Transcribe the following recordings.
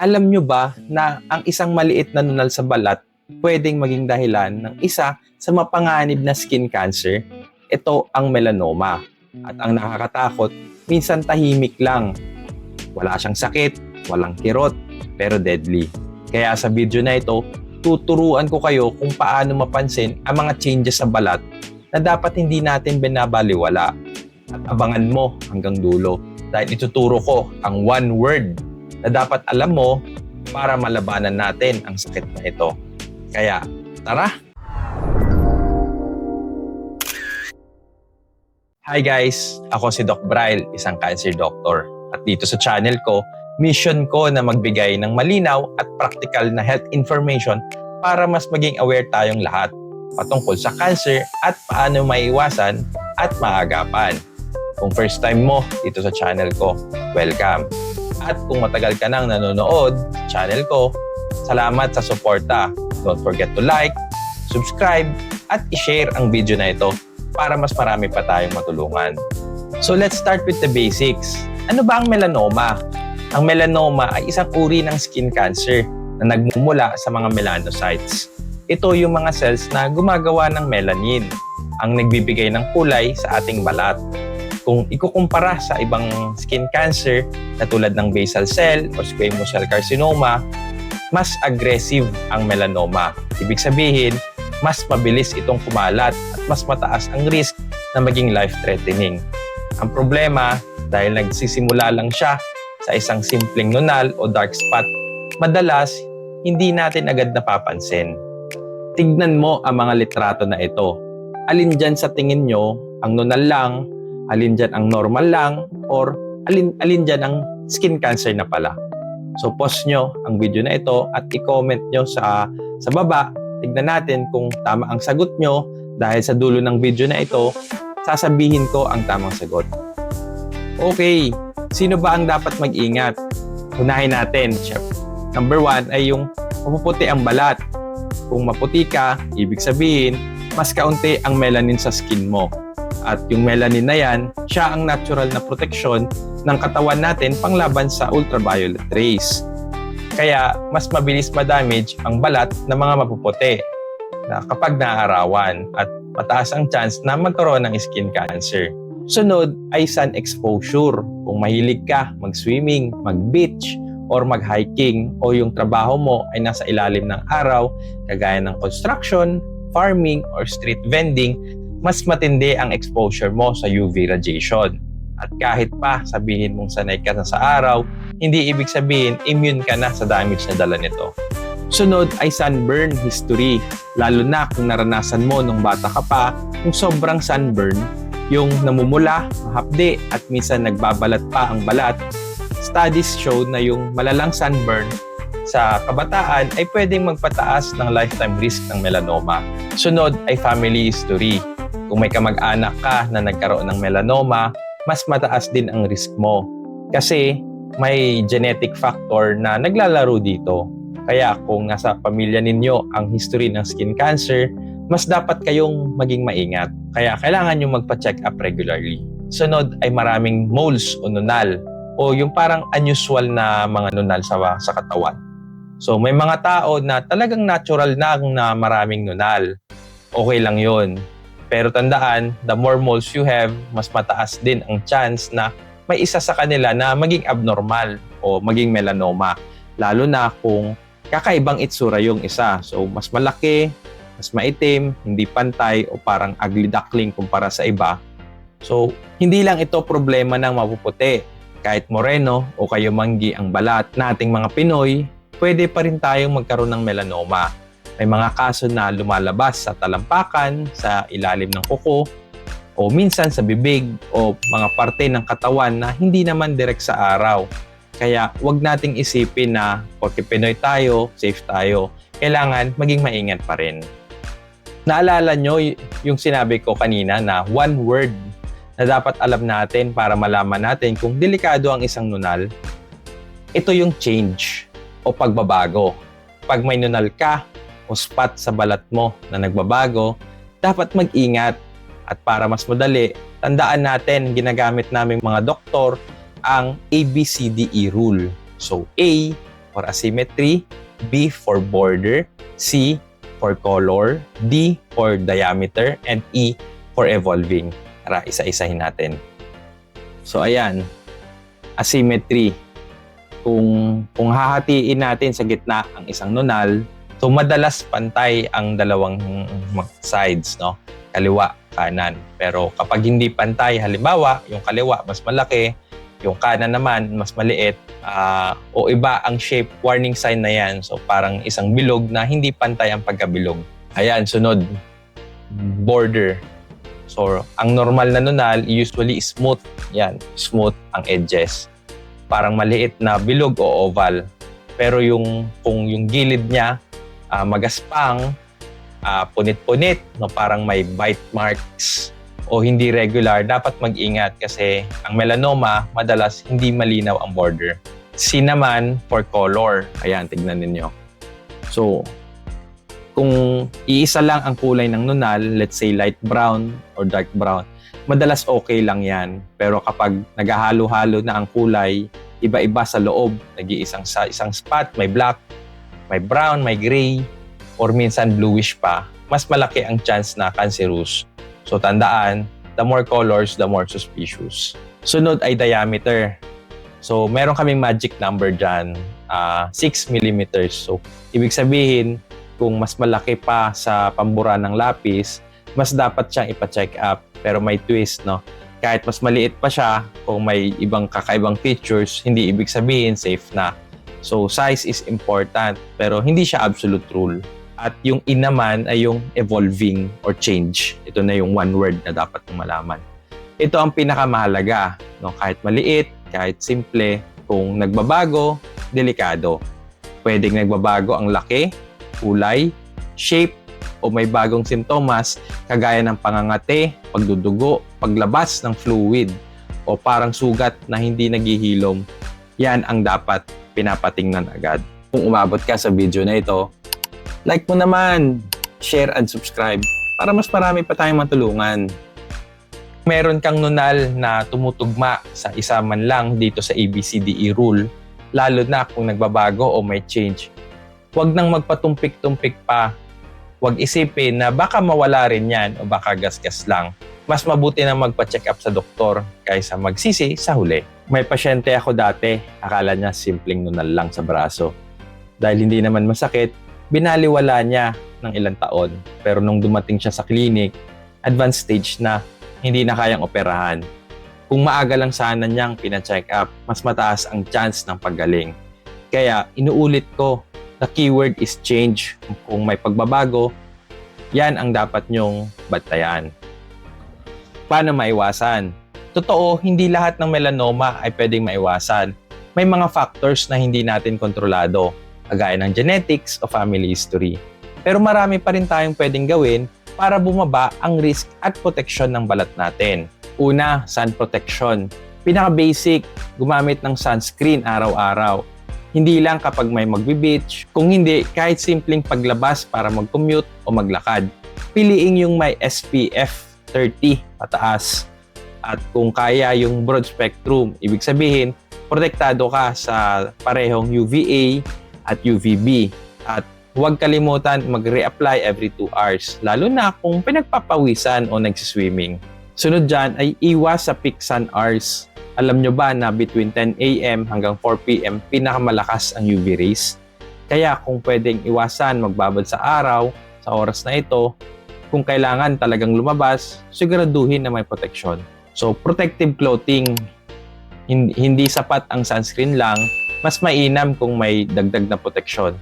Alam nyo ba na ang isang maliit na nunal sa balat pwedeng maging dahilan ng isa sa mapanganib na skin cancer? Ito ang melanoma. At ang nakakatakot, minsan tahimik lang. Wala siyang sakit, walang kirot, pero deadly. Kaya sa video na ito, tuturuan ko kayo kung paano mapansin ang mga changes sa balat na dapat hindi natin binabaliwala. At abangan mo hanggang dulo dahil ituturo ko ang one word na dapat alam mo para malabanan natin ang sakit na ito. Kaya, tara! Hi guys! Ako si Doc Braille, isang cancer doctor. At dito sa channel ko, mission ko na magbigay ng malinaw at practical na health information para mas maging aware tayong lahat patungkol sa cancer at paano maiwasan at maagapan. Kung first time mo dito sa channel ko, welcome! At kung matagal ka nang nanonood sa channel ko, salamat sa suporta. Don't forget to like, subscribe, at i-share ang video na ito para mas marami pa tayong matulungan. So let's start with the basics. Ano ba ang melanoma? Ang melanoma ay isang uri ng skin cancer na nagmumula sa mga melanocytes. Ito yung mga cells na gumagawa ng melanin, ang nagbibigay ng kulay sa ating balat. Kung ikukumpara sa ibang skin cancer na tulad ng basal cell o squamous cell carcinoma, mas aggressive ang melanoma. Ibig sabihin, mas mabilis itong kumalat at mas mataas ang risk na maging life-threatening. Ang problema, dahil nagsisimula lang siya sa isang simpleng nunal o dark spot, madalas hindi natin agad napapansin. Tignan mo ang mga litrato na ito. Alin dyan sa tingin nyo ang nunal lang, alin dyan ang normal lang, or alin dyan ang skin cancer na pala. So pause nyo ang video na ito at i-comment nyo sa baba. Tignan natin kung tama ang sagot nyo dahil sa dulo ng video na ito, sasabihin ko ang tamang sagot. Okay, sino ba ang dapat mag-ingat? Unahin natin. Number 1 ay yung mapuputi ang balat. Kung maputi ka, ibig sabihin, mas kaunti ang melanin sa skin mo. At yung melanin na yan, siya ang natural na proteksyon ng katawan natin panglaban sa ultraviolet rays. Kaya mas mabilis ma-damage ang balat ng mga mapuputi na kapag naarawan at mataas ang chance na magkaroon ng skin cancer. Sunod ay sun exposure. Kung mahilig ka mag-swimming, mag-beach, or mag-hiking o yung trabaho mo ay nasa ilalim ng araw, kagaya ng construction, farming, or street vending, mas matindi ang exposure mo sa UV radiation. At kahit pa sabihin mong sanay ka na sa araw, hindi ibig sabihin immune ka na sa damage na dala nito. Sunod ay sunburn history. Lalo na kung naranasan mo nung bata ka pa, yung sobrang sunburn, yung namumula, mahapdi, at minsan nagbabalat pa ang balat. Studies show na yung malalang sunburn sa kabataan ay pwedeng magpataas ng lifetime risk ng melanoma. Sunod ay family history. Kung may kamag-anak ka na nagkaroon ng melanoma, mas mataas din ang risk mo. Kasi may genetic factor na naglalaro dito. Kaya kung nasa pamilya ninyo ang history ng skin cancer, mas dapat kayong maging maingat. Kaya kailangan nyo magpa-check up regularly. Sunod ay maraming moles o nunal o yung parang unusual na mga nunal sa katawan. So may mga tao na talagang natural na maraming nunal. Okay lang yun. Pero tandaan, the more moles you have, mas mataas din ang chance na may isa sa kanila na maging abnormal o maging melanoma. Lalo na kung kakaibang itsura yung isa. So mas malaki, mas maitim, hindi pantay o parang ugly duckling kumpara sa iba. So hindi lang ito problema ng mapuputi. Kahit moreno o kayo manggi ang balat nating mga Pinoy, pwede pa rin tayong magkaroon ng melanoma. May mga kaso na lumalabas sa talampakan, sa ilalim ng kuko, o minsan sa bibig o mga parte ng katawan na hindi naman direct sa araw. Kaya huwag nating isipin na porque Pinoy tayo, safe tayo. Kailangan maging maingat pa rin. Naalala nyo yung sinabi ko kanina na one word na dapat alam natin para malaman natin kung delikado ang isang nunal? Ito yung change o pagbabago. Pag may nunal ka o spot sa balat mo na nagbabago, dapat mag-ingat. At para mas madali, tandaan natin, ginagamit naming mga doktor ang ABCDE rule. So A, for asymmetry, B for border, C for color, D for diameter, and E for evolving. Tara, isa-isahin natin. So ayan, asymmetry. Kung hahatiin natin sa gitna ang isang nunal, so madalas pantay ang dalawang sides, no? Kaliwa, kanan. Pero kapag hindi pantay, halimbawa, yung kaliwa mas malaki, yung kanan naman mas maliit, o iba ang shape, warning sign na yan. So parang isang bilog na hindi pantay ang pagkabilog. Ayan, sunod, border. So ang normal na nunal usually smooth. Yan, smooth ang edges. Parang maliit na bilog o oval. Pero kung yung gilid niya magaspang, punit-punit, no, parang may bite marks o hindi regular, dapat mag-ingat kasi ang melanoma madalas hindi malinaw ang border. C naman for color. Ayan, tignan ninyo. So, kung iisa lang ang kulay ng nunal, let's say light brown or dark brown, madalas okay lang yan. Pero kapag naghahalo-halo na ang kulay, iba-iba sa loob, nag-iisang isang spot, may black, may brown, may gray, or minsan bluish pa, mas malaki ang chance na cancerous. So tandaan, the more colors, the more suspicious. Sunod ay diameter. So meron kaming magic number dyan, 6 mm. So ibig sabihin, kung mas malaki pa sa pambura ng lapis, mas dapat siyang ipa-check up. Pero may twist, no? Kahit mas maliit pa siya, kung may ibang kakaibang features, hindi ibig sabihin safe na. So size is important, pero hindi siya absolute rule. At yung E naman ay yung evolving or change. Ito na yung one word na dapat mong malaman. Ito ang pinakamahalaga, no? Kahit maliit, kahit simple, kung nagbabago, delikado. Pwedeng nagbabago ang laki, kulay, shape, o may bagong simptomas kagaya ng pangangate, pagdudugo, paglabas ng fluid, o parang sugat na hindi naghihilom. Yan ang dapat pinapatingnan agad. Kung umabot ka sa video na ito, like mo naman, share and subscribe para mas marami pa tayong matulungan. Meron kang nunal na tumutugma sa isa man lang dito sa ABCDE rule, lalo na kung nagbabago o may change. Huwag nang magpatumpik-tumpik pa. Huwag isipin na baka mawala rin yan o baka gasgas lang. Mas mabuti na magpa-check up sa doktor kaysa magsisi sa huli. May pasyente ako dati, akala niya simpleng nunal lang sa braso. Dahil hindi naman masakit, binaliwala niya ng ilang taon. Pero nung dumating siya sa clinic, advanced stage na, hindi na kayang operahan. Kung maaga lang sana niyang pina-check up, mas mataas ang chance ng paggaling. Kaya inuulit ko, the keyword is change. Kung may pagbabago, yan ang dapat nyong bantayan. Paano maiwasan? Totoo, hindi lahat ng melanoma ay pwedeng maiwasan. May mga factors na hindi natin kontrolado, kagaya ng genetics o family history. Pero marami pa rin tayong pwedeng gawin para bumaba ang risk at proteksyon ng balat natin. Una, sun protection. Pinaka-basic, gumamit ng sunscreen araw-araw. Hindi lang kapag may magbe-beach, kung hindi, kahit simpleng paglabas para mag-commute o maglakad. Piliin yung may SPF 30 pataas. At kung kaya yung broad spectrum, ibig sabihin, protektado ka sa parehong UVA at UVB. At huwag kalimutan mag-reapply every 2 hours, lalo na kung pinagpapawisan o nagsiswimming. Sunod dyan ay iwas sa peak sun hours. Alam nyo ba na between 10 a.m. hanggang 4 p.m. pinakamalakas ang UV rays? Kaya kung pwedeng iwasan magbabad sa araw, sa oras na ito, kung kailangan talagang lumabas, siguraduhin na may proteksyon. So, protective clothing, hindi sapat ang sunscreen lang, mas mainam kung may dagdag na proteksyon.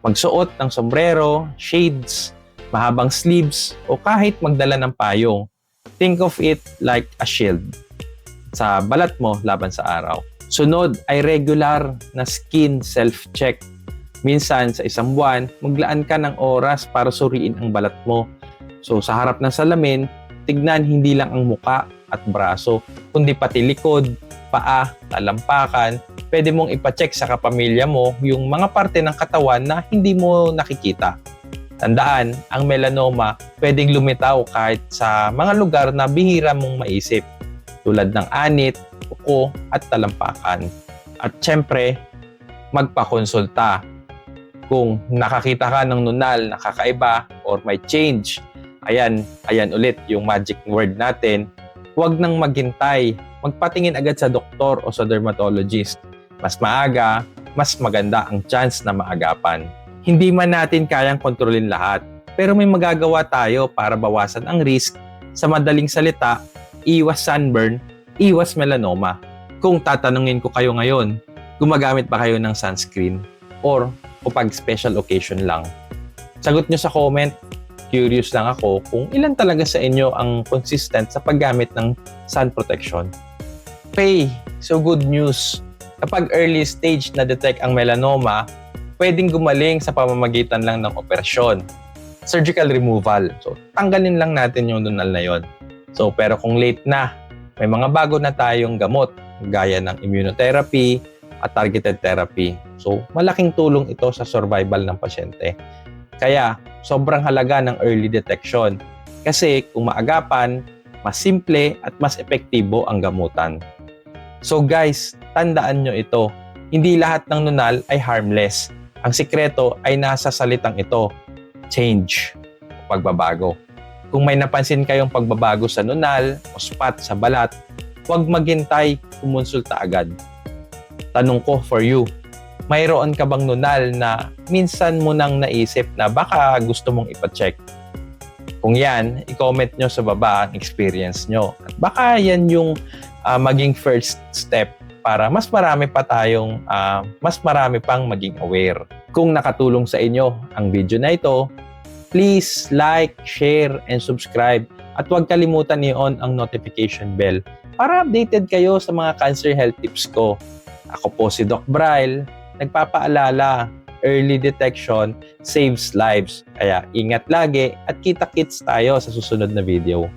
Magsuot ng sombrero, shades, mahabang sleeves, o kahit magdala ng payong. Think of it like a shield sa balat mo laban sa araw. Sunod ay regular na skin self-check. Minsan sa isang buwan, maglaan ka ng oras para suriin ang balat mo. So sa harap ng salamin, tignan hindi lang ang muka at braso, kundi pati likod, paa, talampakan. Pwede mong ipacheck sa kapamilya mo yung mga parte ng katawan na hindi mo nakikita. Tandaan, ang melanoma pwedeng lumitaw kahit sa mga lugar na bihira mong maisip, tulad ng anit, kuko, at talampakan. At syempre, magpakonsulta. Kung nakakita ka ng nunal na kakaiba or may change, ayan ulit yung magic word natin, huwag nang maghintay. Magpatingin agad sa doktor o sa dermatologist. Mas maaga, mas maganda ang chance na maagapan. Hindi man natin kayang kontrolin lahat, pero may magagawa tayo para bawasan ang risk. Sa madaling salita, iwas sunburn, iwas melanoma. Kung tatanungin ko kayo ngayon, gumagamit ba kayo ng sunscreen? Or kapag special occasion lang? Sagot nyo sa comment. Curious lang ako kung ilan talaga sa inyo ang consistent sa paggamit ng sun protection. Okay, so good news. Kapag early stage na detect ang melanoma, pwedeng gumaling sa pamamagitan lang ng operasyon. Surgical removal. So, tanggalin lang natin yung nunal na yon. So, pero kung late na, may mga bago na tayong gamot gaya ng immunotherapy at targeted therapy. So, malaking tulong ito sa survival ng pasyente. Kaya, sobrang halaga ng early detection. Kasi kung maagapan, mas simple at mas epektibo ang gamutan. So guys, tandaan nyo ito. Hindi lahat ng nunal ay harmless. Ang sikreto ay nasa salitang ito, change, pagbabago. Kung may napansin kayong pagbabago sa nunal o spot sa balat, huwag maghintay, kumonsulta agad. Tanong ko for you, mayroon ka bang nunal na minsan mo nang naisip na baka gusto mong ipacheck? Kung yan, i-comment nyo sa baba ang experience nyo. At baka yan yung maging first step para mas marami pang maging aware. Kung nakatulong sa inyo ang video na ito, please like, share, and subscribe. At huwag kalimutan i-on ang notification bell para updated kayo sa mga cancer health tips ko. Ako po si Doc Braille, nagpapaalala, early detection saves lives. Kaya ingat lagi at kita-kits tayo sa susunod na video.